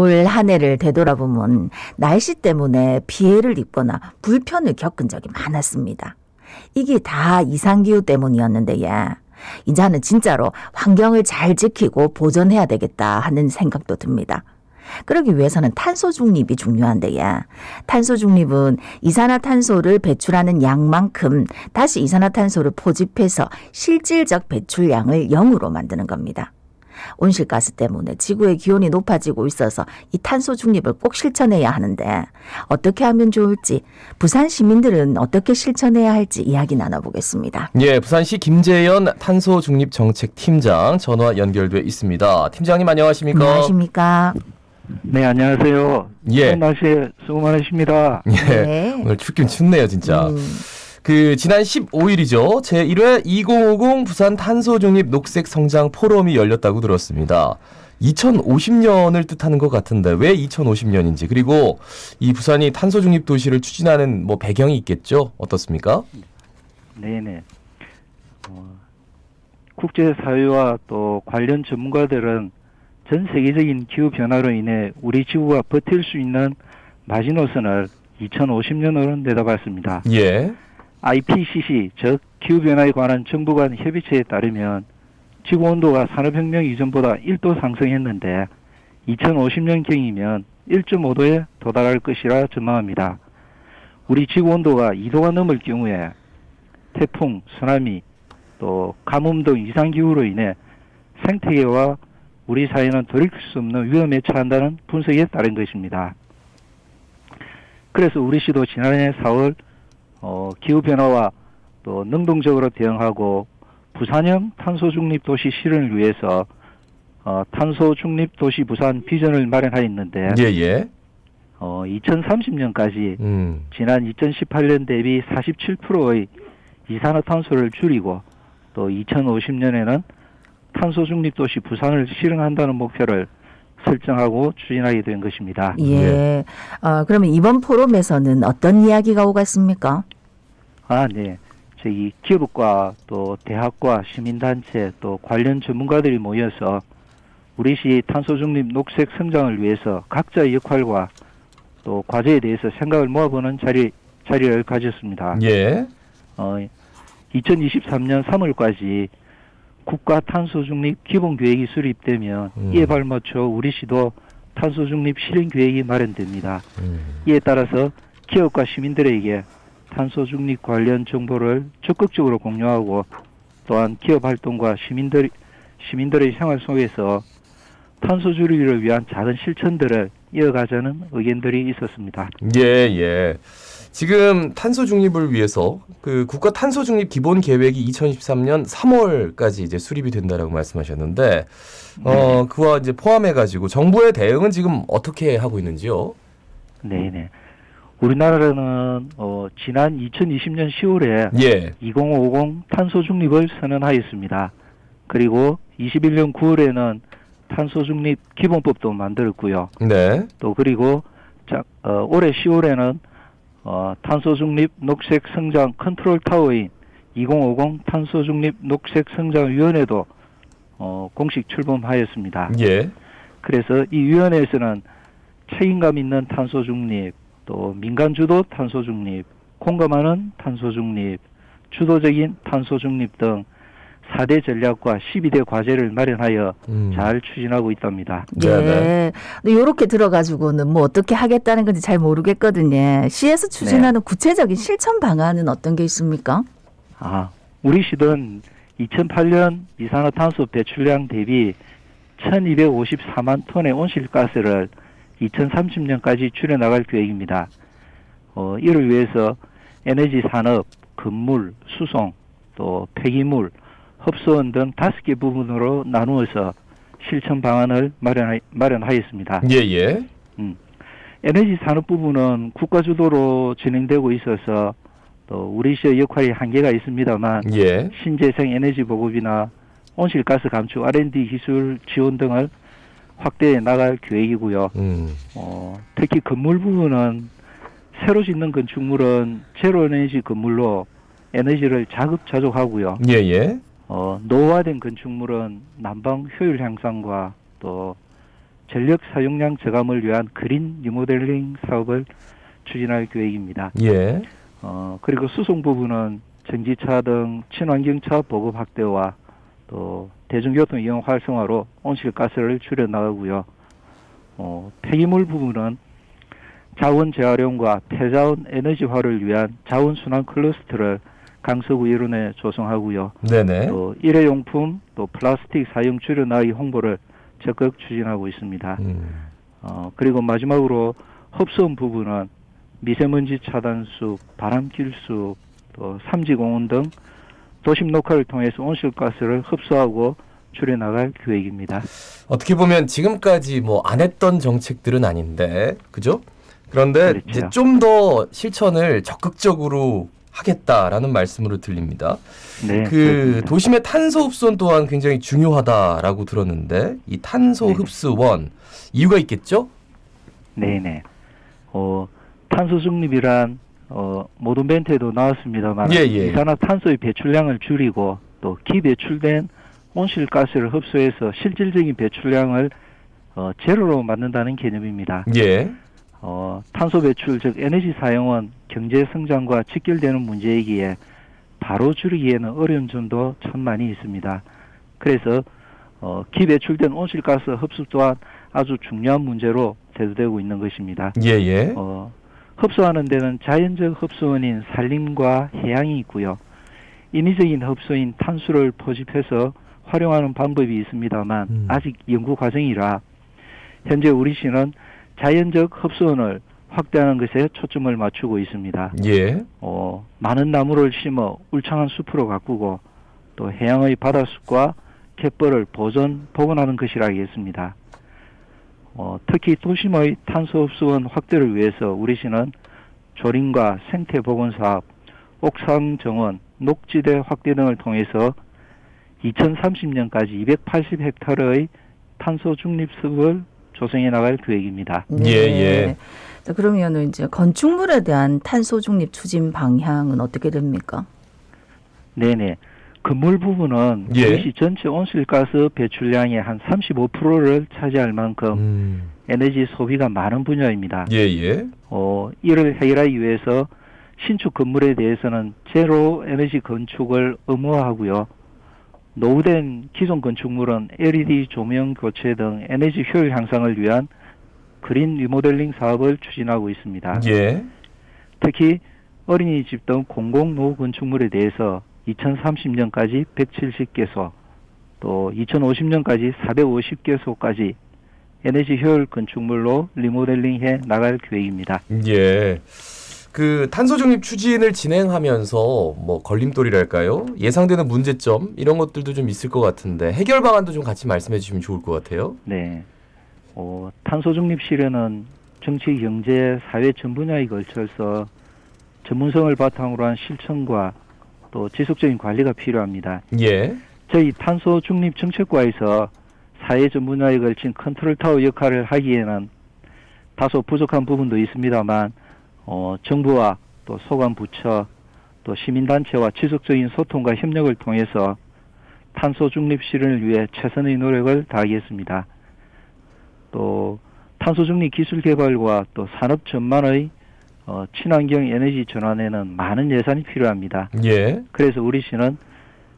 올 한 해를 되돌아보면 날씨 때문에 피해를 입거나 불편을 겪은 적이 많았습니다. 이게 다 이상기후 때문이었는데 이제는 진짜로 환경을 잘 지키고 보존해야 되겠다 하는 생각도 듭니다. 그러기 위해서는 탄소 중립이 중요한데 탄소 중립은 이산화탄소를 배출하는 양만큼 다시 이산화탄소를 포집해서 실질적 배출량을 0으로 만드는 겁니다. 온실가스 때문에 지구의 기온이 높아지고 있어서 이 탄소 중립을 꼭 실천해야 하는데 어떻게 하면 좋을지, 부산 시민들은 어떻게 실천해야 할지 이야기 나눠보겠습니다. 예, 부산시 김재현 탄소 중립 정책 팀장 전화 연결돼 있습니다. 팀장님 안녕하십니까? 안녕하십니까? 네, 안녕하세요. 예. 추운 날씨에 수고 많으십니다. 예, 네. 오늘 춥긴 춥네요 진짜. 지난 15일이죠. 제1회 2050 부산 탄소중립 녹색 성장 포럼이 열렸다고 들었습니다. 2050년을 뜻하는 것 같은데 왜 2050년인지, 그리고 이 부산이 탄소중립 도시를 추진하는 배경이 있겠죠? 어떻습니까? 네네. 국제사회와 또 관련 전문가들은 전 세계적인 기후변화로 인해 우리 지구가 버틸 수 있는 마지노선을 2050년으로 내다봤습니다. 예. IPCC, 즉 기후변화에 관한 정부 간 협의체에 따르면 지구온도가 산업혁명 이전보다 1도 상승했는데 2050년경이면 1.5도에 도달할 것이라 전망합니다. 우리 지구온도가 2도가 넘을 경우에 태풍, 쓰나미, 또 가뭄 등 이상기후로 인해 생태계와 우리 사회는 돌이킬 수 없는 위험에 처한다는 분석에 따른 것입니다. 그래서 우리 시도 지난해 4월 기후변화와 또 능동적으로 대응하고 부산형 탄소중립 도시 실현을 위해서 탄소중립 도시 부산 비전을 마련하였는데 예. 2030년까지 지난 2018년 대비 47%의 이산화탄소를 줄이고 또 2050년에는 탄소중립 도시 부산을 실현한다는 목표를 설정하고 추진하게 된 것입니다. 예. 그러면 이번 포럼에서는 어떤 이야기가 오갔습니까? 네. 저희 기업과 또 대학과 시민단체 또 관련 전문가들이 모여서 우리시 탄소중립 녹색 성장을 위해서 각자의 역할과 또 과제에 대해서 생각을 모아보는 자리를 가졌습니다. 예. 2023년 3월까지 국가 탄소중립 기본계획이 수립되면 이에 발맞춰 우리시도 탄소중립 실행계획이 마련됩니다. 이에 따라서 기업과 시민들에게 탄소중립 관련 정보를 적극적으로 공유하고 또한 기업 활동과 시민들의 생활 속에서 탄소 줄이기를 위한 작은 실천들을 이어가자는 의견들이 있었습니다. 예. 지금 탄소 중립을 위해서 국가 탄소 중립 기본 계획이 2023년 3월까지 이제 수립이 된다라고 말씀하셨는데 그와 이제 포함해 가지고 정부의 대응은 지금 어떻게 하고 있는지요? 네네. 우리나라는 지난 2020년 10월에 2050 탄소 중립을 선언하였습니다. 그리고 21년 9월에는 탄소 중립 기본법도 만들었고요. 네. 또 그리고 올해 10월에는 탄소 중립 녹색 성장 컨트롤 타워인 2050 탄소 중립 녹색 성장 위원회도 공식 출범하였습니다. 예. 그래서 이 위원회에서는 책임감 있는 탄소 중립, 또 민간 주도 탄소 중립, 공감하는 탄소 중립, 주도적인 탄소 중립 등 4대 전략과 12대 과제를 마련하여 잘 추진하고 있답니다. 예. 이렇게 들어가지고는 어떻게 하겠다는 건지 잘 모르겠거든요. 시에서 추진하는 구체적인 실천 방안은 어떤 게 있습니까? 우리 시는 2008년 이산화탄소 배출량 대비 1254만 톤의 온실가스를 2030년까지 줄여나갈 계획입니다. 이를 위해서 에너지 산업, 건물, 수송, 또 폐기물, 흡수원 등 5개 부분으로 나누어서 실천 방안을 마련하였습니다. 예. 에너지 산업 부분은 국가 주도로 진행되고 있어서 또 우리 시의 역할이 한계가 있습니다만 신재생 에너지 보급이나 온실가스 감축 R&D 기술 지원 등을 확대해 나갈 계획이고요. 특히 건물 부분은 새로 짓는 건축물은 제로 에너지 건물로 에너지를 자급자족하고요. 예. 노후화된 건축물은 난방 효율 향상과 또 전력 사용량 저감을 위한 그린 리모델링 사업을 추진할 계획입니다. 예. 그리고 수송 부분은 전기차 등 친환경차 보급 확대와 또 대중교통 이용 활성화로 온실가스를 줄여 나가고요. 폐기물 부분은 자원 재활용과 폐자원 에너지화를 위한 자원 순환 클러스터를 강서구 일원에 조성하고요. 네네. 또 일회용품 또 플라스틱 사용 줄여 나가기 홍보를 적극 추진하고 있습니다. 그리고 마지막으로 흡수원 부분은 미세먼지 차단수, 바람길수, 또 삼지공원 등 도심 녹화를 통해서 온실가스를 흡수하고 줄여나갈 계획입니다. 어떻게 보면 지금까지 뭐 안 했던 정책들은 아닌데, 그죠? 그런데 그렇죠. 이제 좀 더 실천을 적극적으로 하겠다라는 말씀으로 들립니다. 네, 그 그렇습니다. 도심의 탄소 흡수원 또한 굉장히 중요하다라고 들었는데 이 탄소 네. 흡수원 이유가 있겠죠? 네네. 탄소 중립이란 모든 멘트에도 나왔습니다만 예. 이산화탄소의 배출량을 줄이고 또 기배출된 온실가스를 흡수해서 실질적인 배출량을 제로로 만든다는 개념입니다. 예. 탄소 배출 즉 에너지 사용은 경제 성장과 직결되는 문제이기에 바로 줄이기에는 어려운 점도 참 많이 있습니다. 그래서 기배출된 온실가스 흡수 또한 아주 중요한 문제로 대두되고 있는 것입니다. 예. 흡수하는 데는 자연적 흡수원인 산림과 해양이 있고요. 인위적인 흡수인 탄수를 포집해서 활용하는 방법이 있습니다만 아직 연구 과정이라 현재 우리 시는 자연적 흡수원을 확대하는 것에 초점을 맞추고 있습니다. 예. 많은 나무를 심어 울창한 숲으로 가꾸고 또 해양의 바다숲과 갯벌을 복원하는 것이라겠습니다. 특히 도심의 탄소 흡수원 확대를 위해서 우리 시는 조림과 생태 복원 사업, 옥상 정원, 녹지대 확대 등을 통해서 2030년까지 280헥타르의 탄소 중립 숲을 조성해 나갈 계획입니다. 예. 자, 그러면은 이제 건축물에 대한 탄소 중립 추진 방향은 어떻게 됩니까? 네네. 건물 부분은 예. 우리 시 전체 온실가스 배출량의 한 35%를 차지할 만큼 에너지 소비가 많은 분야입니다. 예. 이를 해결하기 위해서 신축 건물에 대해서는 제로 에너지 건축을 의무화하고요. 노후된 기존 건축물은 LED 조명 교체 등 에너지 효율 향상을 위한 그린 리모델링 사업을 추진하고 있습니다. 예. 특히 어린이집 등 공공노후 건축물에 대해서 2030년까지 170개소, 또 2050년까지 450개소까지 에너지 효율 건축물로 리모델링해 나갈 계획입니다. 예. 그 탄소 중립 추진을 진행하면서 뭐 걸림돌이랄까요? 예상되는 문제점 이런 것들도 좀 있을 것 같은데 해결 방안도 좀 같이 말씀해 주시면 좋을 것 같아요. 네. 탄소 중립 실현은 정치, 경제, 사회 전 분야에 걸쳐서 전문성을 바탕으로 한 실천과 또 지속적인 관리가 필요합니다. 예. 저희 탄소 중립 정책과에서 사회 전 분야에 걸친 컨트롤 타워 역할을 하기에는 다소 부족한 부분도 있습니다만 정부와 또 소관 부처 또 시민단체와 지속적인 소통과 협력을 통해서 탄소 중립 실현을 위해 최선의 노력을 다하겠습니다. 또 탄소 중립 기술 개발과 또 산업 전반의 친환경 에너지 전환에는 많은 예산이 필요합니다. 예. 그래서 우리 시는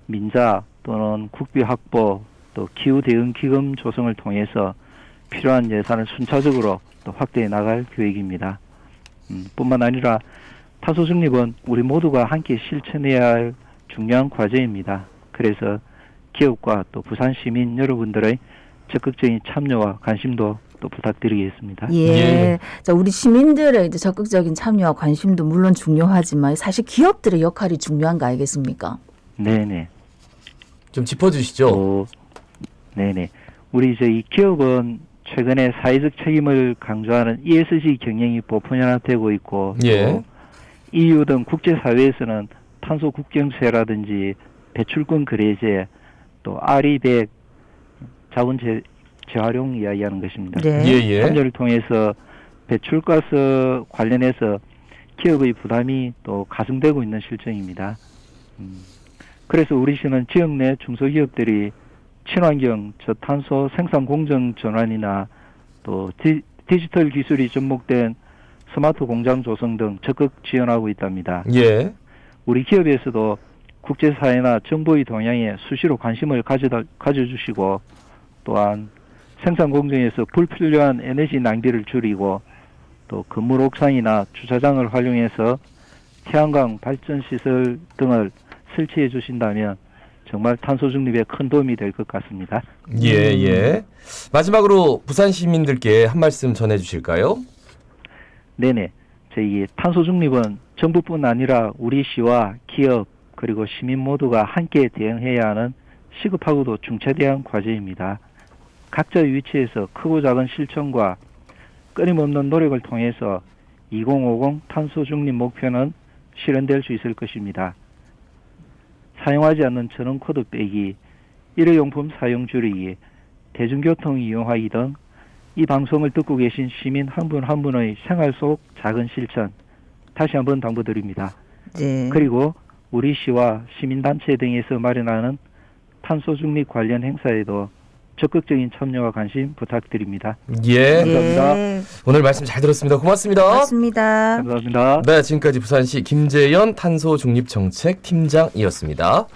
민자 또는 국비 확보 또 기후 대응 기금 조성을 통해서 필요한 예산을 순차적으로 또 확대해 나갈 계획입니다. 뿐만 아니라 탄소 중립은 우리 모두가 함께 실천해야 할 중요한 과제입니다. 그래서 기업과 또 부산 시민 여러분들의 적극적인 참여와 관심도 또 부탁드리겠습니다. 예. 자, 우리 시민들의 이제 적극적인 참여와 관심도 물론 중요하지만 사실 기업들의 역할이 중요한 거 아니겠습니까? 네네. 좀 짚어주시죠. 네네. 우리 이 기업은 최근에 사회적 책임을 강조하는 ESG 경영이 보편화되고 있고 예. 또 EU 등 국제사회에서는 탄소 국경세라든지 배출권 거래제 또 RE100 자원 재활용 이야기하는 것입니다. 네. 예. 참여를 통해서 배출가스 관련해서 기업의 부담이 또 가중되고 있는 실정입니다. 그래서 우리 시는 지역 내 중소기업들이 친환경 저탄소 생산 공정 전환이나 또 디지털 기술이 접목된 스마트 공장 조성 등 적극 지원하고 있답니다. 예. 우리 기업에서도 국제사회나 정부의 동향에 수시로 관심을 가져주시고 또한 생산 공정에서 불필요한 에너지 낭비를 줄이고 또 건물 옥상이나 주차장을 활용해서 태양광 발전 시설 등을 설치해 주신다면 정말 탄소 중립에 큰 도움이 될 것 같습니다. 예, 예. 마지막으로 부산 시민들께 한 말씀 전해 주실까요? 네네. 저희 탄소 중립은 정부뿐 아니라 우리 시와 기업 그리고 시민 모두가 함께 대응해야 하는 시급하고도 중차대한 과제입니다. 각자의 위치에서 크고 작은 실천과 끊임없는 노력을 통해서 2050 탄소 중립 목표는 실현될 수 있을 것입니다. 사용하지 않는 전원 코드 빼기, 일회용품 사용 줄이기, 대중교통 이용하기 등 이 방송을 듣고 계신 시민 한 분 한 분의 생활 속 작은 실천 다시 한번 당부드립니다. 네. 그리고 우리 시와 시민단체 등에서 마련하는 탄소 중립 관련 행사에도 적극적인 참여와 관심 부탁드립니다. 예. 감사합니다. 네. 오늘 말씀 잘 들었습니다. 고맙습니다. 고맙습니다. 감사합니다. 네, 지금까지 부산시 김재현 탄소 중립 정책 팀장이었습니다.